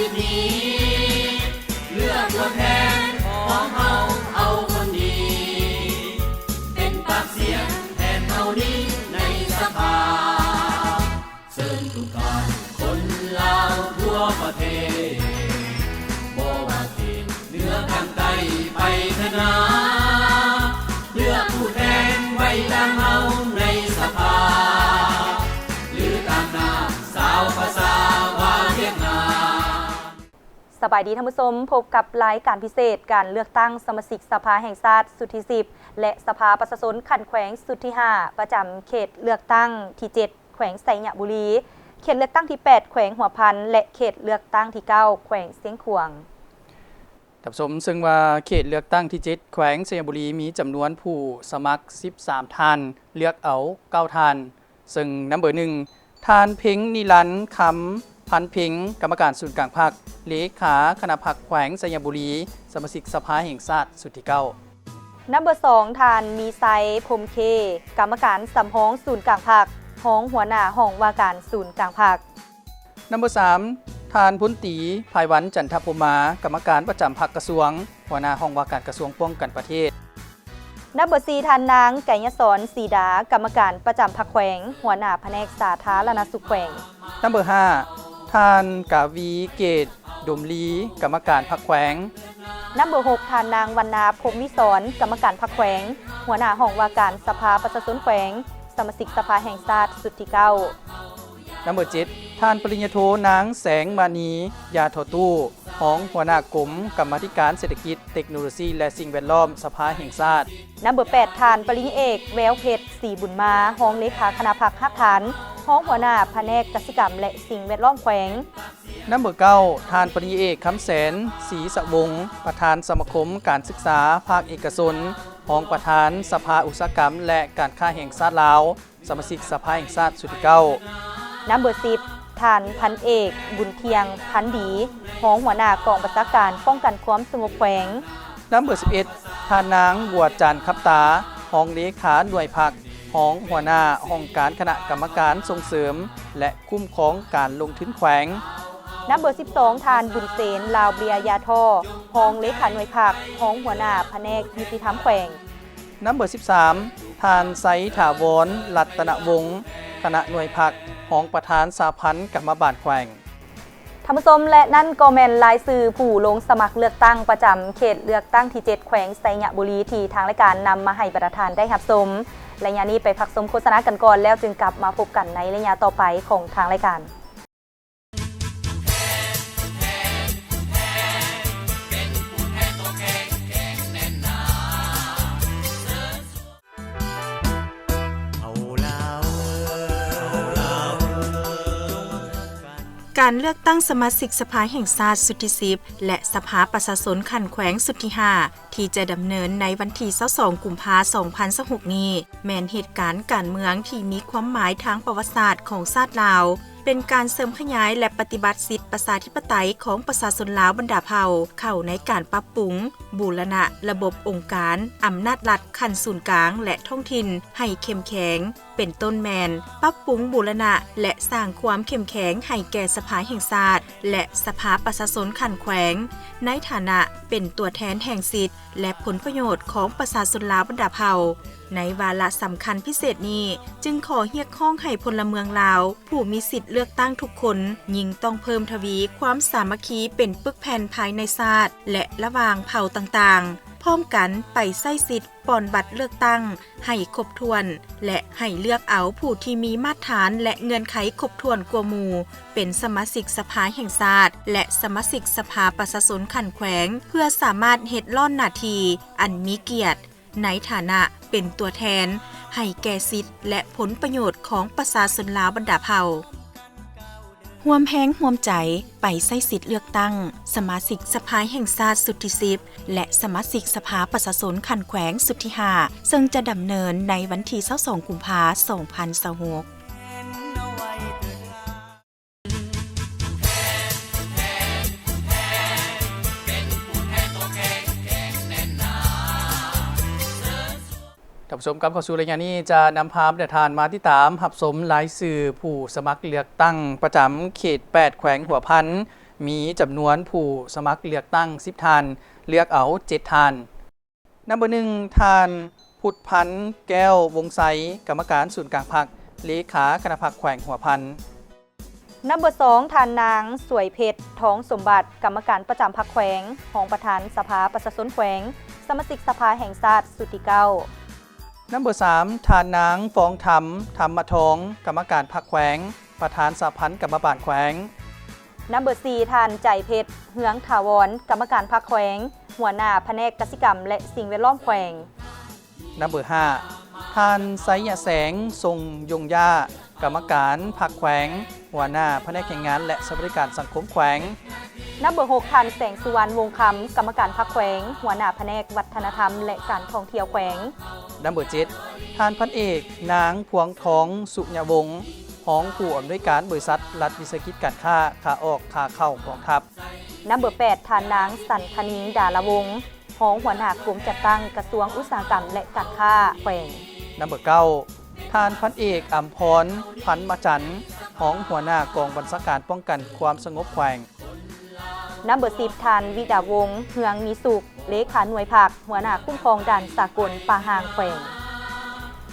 ชีพนี้เลือกตัวแทนของเฮาเอาคนดีเป็นปากเสียงแทนเฮานี้ในสภาเชิญทุกท่านคนลาวทั่วประเทศบ่ว่าเขตเหนือกลางใต้ไปเถอะนะเลือกผู้แทนไว้ตามเฮาในสภาหรือตามหน้าสาวภาษาวาเวียดนามสบายดีท่านผู้ชมพบกับรายการพิเศษการเลือกตั้งสมาชิกสภาแห่งชาติสุดที่10และสภาประชาชนขันแขวงสุดที่5ประจำเขตเลือกตั้งที่7แขวงไสยบุรีเขตเลือกตั้งที่8แขวงหัวพันและเขตเลือกตั้งที่9แขวงเสียงขวางท่านผู้ชมซึ่งว่าเขตเลือกตั้งที่7แขวงไสยบุรีมีจำนวนผู้สมัคร13ท่านเลือกเอา9ท่านซึ่งนำเบอร์1ท่านเพ็งนิรันดร์คำพันเพ็งกรรมการศูนย์กลางพรรคเลขาคณะพรรคแขวงไสยบุรีสมาชิกสภาแห่งชาติสุดที่9นำเบอร์2ท่านมีไซพรมเคกรรมการสำห้องศูนย์กลางพรรคห้องหัวหน้าห้องว่าการศูนย์กลางพรรคนำเบอร์3ท่านพุนตีภายวันจันทพมากรรมการประจำพรรคกระทรวงหัวหน้าห้องว่าการกระทรวงป้องกันประเทศนำเบอร์4ท่านนางไก่ยศรศรีดากรรมการประจำพรรคแขวงหัวหน้าแผนกสาธารณสุขแขวงนำเบอร์5ท่านกาวีเกตดมลีกรรมการพรรคแขวงนำเบอร์6ท่านนางวรรณาพรหมวิศรกรรมการพรรคแขวงหัวหน้าห้องว่าการสภาประชาชนแขวงสมาชิกสภาแห่งชาติสุดที่9นำเบอร์7ท่านปริญญาโทนางแสงมานียาโทตู้ของหัวหน้ากรมกรรมาธิการเศรษฐกิจเทคโนโลยีและสิ่งแวดล้อมสภาแห่งชาตินำเบอร์8ท่านปริญญาเอกแววเพชรศรีบุญมาห้องเลขาคณะพรรคหักฐานห้องหัวหน้าแผนกกสิกรรมและสิ่งแวดล้อมแขวงนำเบอร์9ท่านปริญญาเอกคำแสนศรีสวงศ์ประธานสมาคมการศึกษาภาคเอกชนห้องประธานสภาอุตสาหกรรมและการค้าแห่งชาติลาวสมาชิกสภาแห่งชาติสุดที่9นำเบอร์10ท่านพันเอกบุญเทียงพันดีห้องหัวหน้ากองบัญชาการป้องกันความสงบแขวงนำเบอร์11ท่านนางบัวจันทร์คับตาห้องเลขาหน่วยพักห้องหัวหน้าห้องการคณะกรรมการส่งเสริมและคุ้มครองการลงทุนแขวงนำเบอร์12ท่านบุญเสนลาวเบียยาท่อห้องเลขาหน่วยพักห้องหัวหน้าแผนกยุติธรรมแขวงนำเบอร์13ท่านไซถาวรรัตนวงศ์คณะหน่วยพักห้องประธานสาพันธ์กรรมบาลแขวงท่านผู้ชมและนั่นก็แม่นรายชื่อผู้ลงสมัครเลือกตั้งประจำเขตเลือกตั้งที่7แขวงไสยบุรีที่ทางรายการนำมาให้ประธานได้รับชมและยานี้ไปพักชมโฆษณากันก่อนแล้วจึงกลับมาพบกันในระยะต่อไปของทางรายการการเลือกตั้งสมาชิกสภาแห่งชาติสุดที่10และสภาประชาชนขันแขวงสุดที่5ที่จะดำเนินในวันที่22กุมภาพันธ์2026นี้แม้นเหตุการณ์การเมืองที่มีความหมายทางประวัติศาสตร์ของชาติลาวเป็นการเสริมขยายและปฏิบัติสิทธิประชาธิปไตยของประชาชนลาวบรรดาเผ่าเข้าในการปรับปรุงบูรณะระบบองค์การอำนาจรัฐขั้นศูนย์กลางและท้องถิ่นให้เข้มแข็งเป็นต้นแมนปรับปรุงบูรณะและสร้างความเข้มแข็งให้แก่สภาแห่งชาติและสภาประชาชนขันแขวงในฐานะเป็นตัวแทนแห่งสิทธิและผลประโยชน์ของประชาชนลาวบรรดาเผ่าในวาระสำคัญพิเศษนี้จึงขอเรียกร้องให้พลเมืองลาวผู้มีสิทธิ์เลือกตั้งทุกคนยิ่งต้องเพิ่มทวีความสามัคคีเป็นปึกแผ่นภายในชาติและระหว่างเผ่าต่างๆพร้อมกันไปใช้สิทธิ์ป้อนบัตรเลือกตั้งให้ครบถ้วนและให้เลือกเอาผู้ที่มีมาตรฐานและเงื่อนไขครบถ้วนกว่าหมู่เป็นสมาชิกสภาแห่งชาติและสมาชิกสภาประชาชนขันแขวงเพื่อสามารถเฮ็ดล่อนหน้าที่อันมีเกียรติในฐานะเป็นตัวแทนให้แก่สิทธิและผลประโยชน์ของประชาชนลาวบรรดาเผ่าร่วมแรงร่วมใจไปใช้สิทธิ์เลือกตั้งสมาชิกสภาแห่งชาติสุดที่10และสมาชิกสภาประชาชนขันแขวงสุดที่5ซึ่งจะดำเนินในวันที่22กุมภาพันธ์2026ท่านผู้ชมครับเข้าสู่รายการนี้จะนำพาประธานมาที่ตามหับสมรายชื่อผู้สมัครเลือกตั้งประจำเขต8แขวงหัวพัน มีจำนวนผู้สมัครเลือกตั้ง10ท่านเลือกเอา7ท่านนับเบอร์1ท่านพุทธพันธ์แก้ววงไสกรรมการศูนย์กลางพรรคเลขาคณะพรรคแขวงหัวพันนับเบอร์2ทานนางสวยเพชรท้องสมบัติกรรมการประจำพรรคแขวงรองประธานสภาประชาชนแขวงสมาชิกสภาแห่งชาติสุดที่9นับเบอร์3ทานนางฟองธรรมธรรมทองกรรมการพรรคแขวงประธานสภากรรมการแขวงนับเบอร์4ทานใจเพชรเฮืองถาวรกรรมการพรรคแขวงหัวหน้าแผนกกสิกรรมและสิ่งแวดล้อมแขวงนับเบอร์5ท่านไสยแสงทรงยงย่ากรรมการพรรคแขวงหัวหน้าแผนกแข่งงานและสวัสดิการสังคมแขวงนับเบอร์6ทานแสงสุวรรณวงศ์คำกรรมการพรรคแขวงหัวหน้าแผนกวัฒนธรรมและการท่องเที่ยวแขวงนับเบอร์7ท่านพันเอกนางพวงทองสุญญวงศ์ห้องผู้อำนวยการบริษัทรัฐวิสาหกิจการค้าขาออกขาเข้ากองทัพนับเบอร์8ทานนางสันคณิงดาลวงศ์ห้องหัวหน้ากลุ่มจัดตั้งกระทรวงอุตสาหกรรมและการค้าแขวงนับเบอร์9ท่านพันเอกอัมพรพันมาจันทร์ห้องหัวหน้ากองบัญชาการป้องกันความสงบแขวงนับเบอร์10ทานวิดาวงศ์เฮืองมีสุขเลขาหน่วยผักหัวหน้าคุ้มครองด่านสากลป่าหางแขวง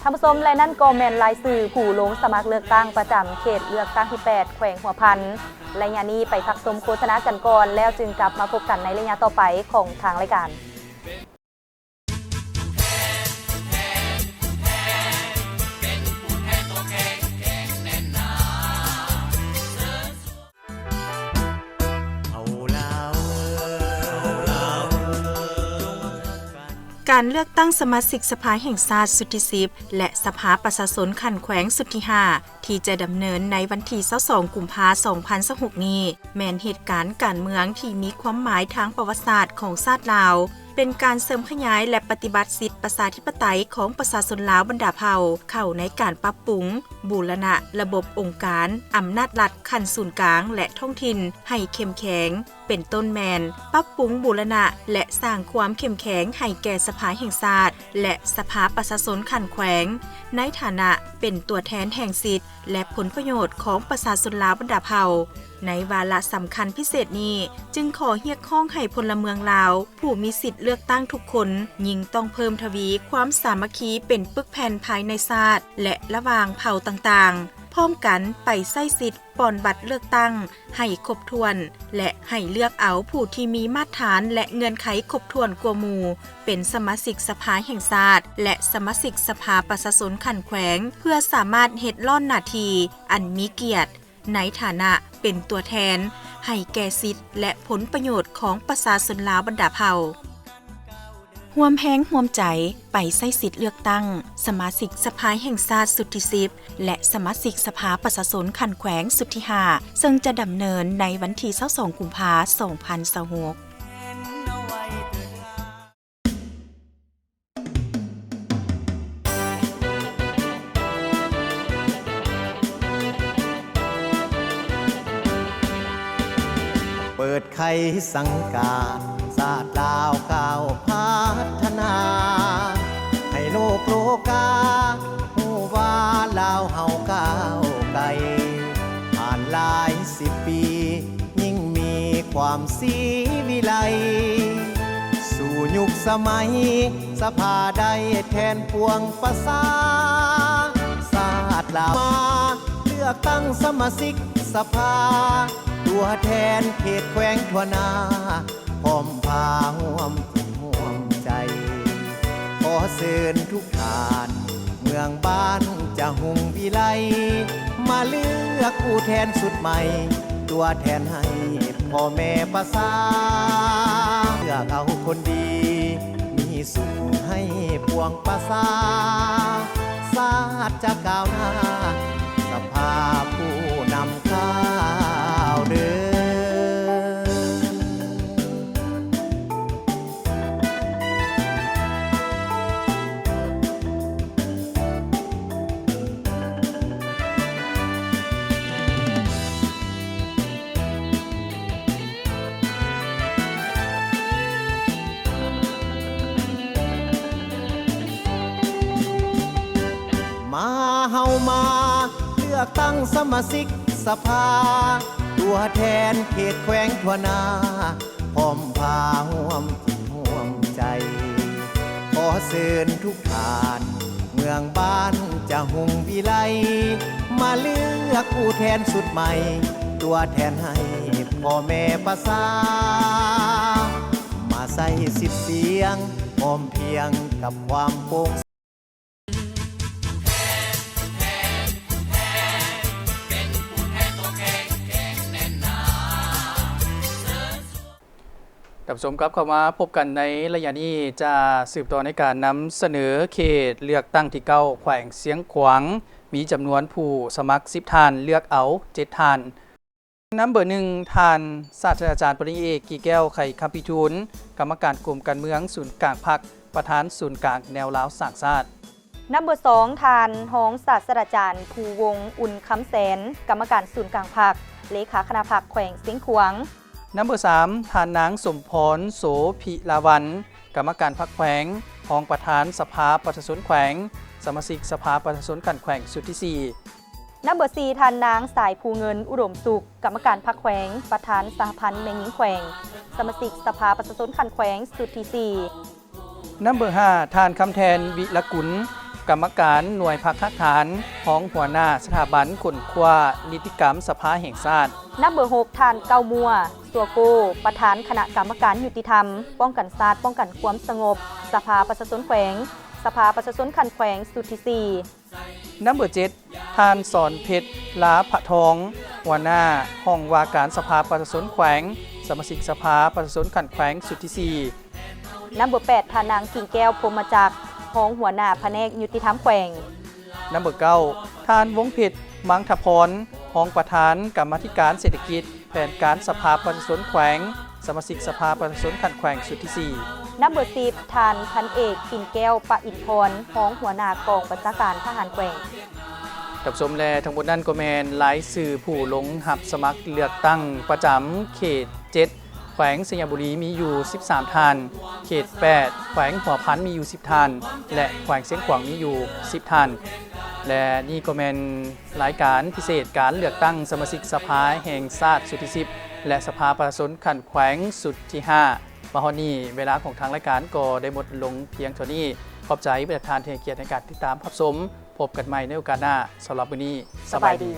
ท่านผู้ชมและนั่นก็แม่นรายชื่อผู้ลงสมัครเลือกตั้งประจำเขตเลือกตั้งที่8แขวงหัวพันและยานี้ไปพักชมโฆษณากันก่อนแล้วจึงกลับมาพบกันในระยะต่อไปของทางรายการการเลือกตั้งสมาชิกสภาแห่งชาติสุดที่10และสภาประชาชนขันแขวงสุดที่5ที่จะดำเนินในวันที่22กุมภาพันธ์2026นี้แม้นเหตุการณ์การเมืองที่มีความหมายทางประวัติศาสตร์ของชาติลาวเป็นการเสริมขยายและปฏิบัติสิทธิประชาธิปไตยของประชาชนลาวบรรดาเผ่าเข้าในการปรับปรุงบูรณะระบบองค์การอำนาจรัฐขั้นศูนย์กลางและท้องถิ่นให้เข้มแข็งเป็นต้นแมนปรับปรุงบูรณะและสร้างความเข้มแข็งให้แก่สภาแห่งชาติและสภาประชาชนขันแขวงในฐานะเป็นตัวแทนแห่งสิทธิและผลประโยชน์ของประชาชนลาวบรรดาเผ่าในวาระสำคัญพิเศษนี้จึงขอเรียกร้องให้พลเมืองลาวผู้มีสิทธิ์เลือกตั้งทุกคนยิ่งต้องเพิ่มทวีความสามัคคีเป็นปึกแผ่นภายในชาติและระหว่างเผ่าต่างๆพร้อมกันไปใช้สิทธิ์ปอนบัตรเลือกตั้งให้ครบถ้วนและให้เลือกเอาผู้ที่มีมาตรฐานและเงื่อนไขครบถ้วนกว่าหมู่เป็นสมาชิกสภาแห่งชาติและสมาชิกสภาประชาชนขันแขวงเพื่อสามารถเฮ็ดล่อนหน้าที่อันมีเกียรติในฐานะเป็นตัวแทนให้แก่สิทธิ์และผลประโยชน์ของประชาชนลาวบรรดาเผ่าร่วมแรงร่วมใจไปใช้สิทธิ์เลือกตั้งสมาชิกสภาแห่งชาติสุดที่10และสมาชิกสภาประชาชนขันแขวงสุดที่5ซึ่งจะดำเนินในวันที่22กุมภาพันธ์2026เปิดไขสังกาลศาสตร์ลาวก้าวพัฒนาให้โลกโลกาหูว่าลาวเฮาก้าวไกลผ่านหลาย10 ปียิ่งมีความสีวิไลสู่ยุคสมัยสภาใดแทนปวงประชาศาสตร์ลาวมาเลือกตั้งสมาชิกสภาตัวแทนเขตแขวงทั่วหน้าพร้อมพาห่วมห่วมใจขอเชิญทุกท่านเมืองบ้านจะหุ่งวิไลมาเลือกผู้แทนสุดใหม่ตัวแทนให้พ่อแม่ประชาเลือกเอาคนดีมีสุขให้ปวงประชาชาติจะก้าวหน้าสภาผู้นำข้าวเดินมาเฮามาเลือกตั้งสมาชิกสภา ตัวแทนเขตแขวงทั่วหน้าพร้อมพาห่วมที่ห่วมใจขอเชิญทุกท่าน เมืองบ้านจะหุงวิไลมาเลือกผู้แทนสุดใหม่ ตัวแทนให้พ่อแม่ประสามาใส่สิทธิ์เสียงพร้อมเพรียงกับความโปร่ง ท่านผู้ชมครับเข้ามาพบกันในระยะนี้จะสืบต่อในการนำเสนอเขตเลือกตั้งที่9แขวงเสียงขวางมีจำนวนผู้สมัคร10ท่านเลือกเอา7ท่านน้ำเบอร์1ท่านศาสตราจารย์ปริญญาเอกกีแก้วไข่คำพิทูลกรรมการกลุ่มการเมืองศูนย์กลางพรรคประธานศูนย์กลางแนวล้าวสร้างชาตินัมเบอร์2ทานหองศาสตราจารย์ภูวงศ์อุ่นคำแสนกรรมการศูนย์กลางพรรคเลขาคณะพรรคแขวงเสียงขวางนัมเบอร์3ทานนางสมพรโสภิลาวันกรรมการพรรคแขวงรองประธานสภาประชาชนแขวงสมาชิกสภาประชาชนขันแขวงสุดที่4นัมเบอร์4ทานนางสายภูเงินอุดมสุขกรรมการพรรคแขวงประธานสหพันธ์แม่หญิงแขวงสมาชิกสภาประชาชนขันแขวงสุดที่4นัมเบอร์5ทานคำแทนวิรกุลกรรมการหน่วยพักทหารรองหัวหน้าสถาบันขนคว้านิติกรรมสภาแห่งชาตินัมเบอร์6ทานเกามัวสัวโกประธานคณะกรรมการยุติธรรมป้องกันศาสตร์ป้องกันความสงบสภาประชาชนแขวงสภาประชาชนขันแขวงสุดที่4นัมเบอร์7ทานสอนเพชรลาผะทองหัวหน้าห้องว่าการสภาประชาชนแขวงสมาชิกสภาประชาชนขันแขวงสุดที่4นัมเบอร์8ทานนางกิ่งแก้วพรหมจักรห้องหัวหน้าแผนกยุติธรรมแขวงนัมเบอร์9ทานวงเพชรมังทพรห้องประธานกรรมาธิการเศรษฐกิจแผนการสภาประชาชนแขวงสมาชิกสภาประชาชนขันแขวงสุดที่4นัมเบอร์10ทานพันเอกปิ่นแก้วปะอินพรห้องหัวหน้ากองบัญชาการทหารแขวงกับชมแลทั้งหมดนั้นก็แมนหลายสื่อผู้ลงหับสมัครเลือกตั้งประจำเขต7แขวงสยามบุรีมีอยู่13ท่านเขต8แขวงหัวพันมีอยู่10ท่านและแขวงเสียงขวางมีอยู่10ท่านและนี่ก็เป็นรายการพิเศษการเลือกตั้งสมาชิกสภาแห่งชาติสุดที่10และสภาประชาชนขันแขวงสุดที่5มาฮอนี่เวลาของทางรายการก็ได้หมดลงเพียงเท่านี้ขอบใจประธานเกียรติในการติดตามรับชมพบกันใหม่ในโอกาสหน้าสำหรับวันนี้สบายดี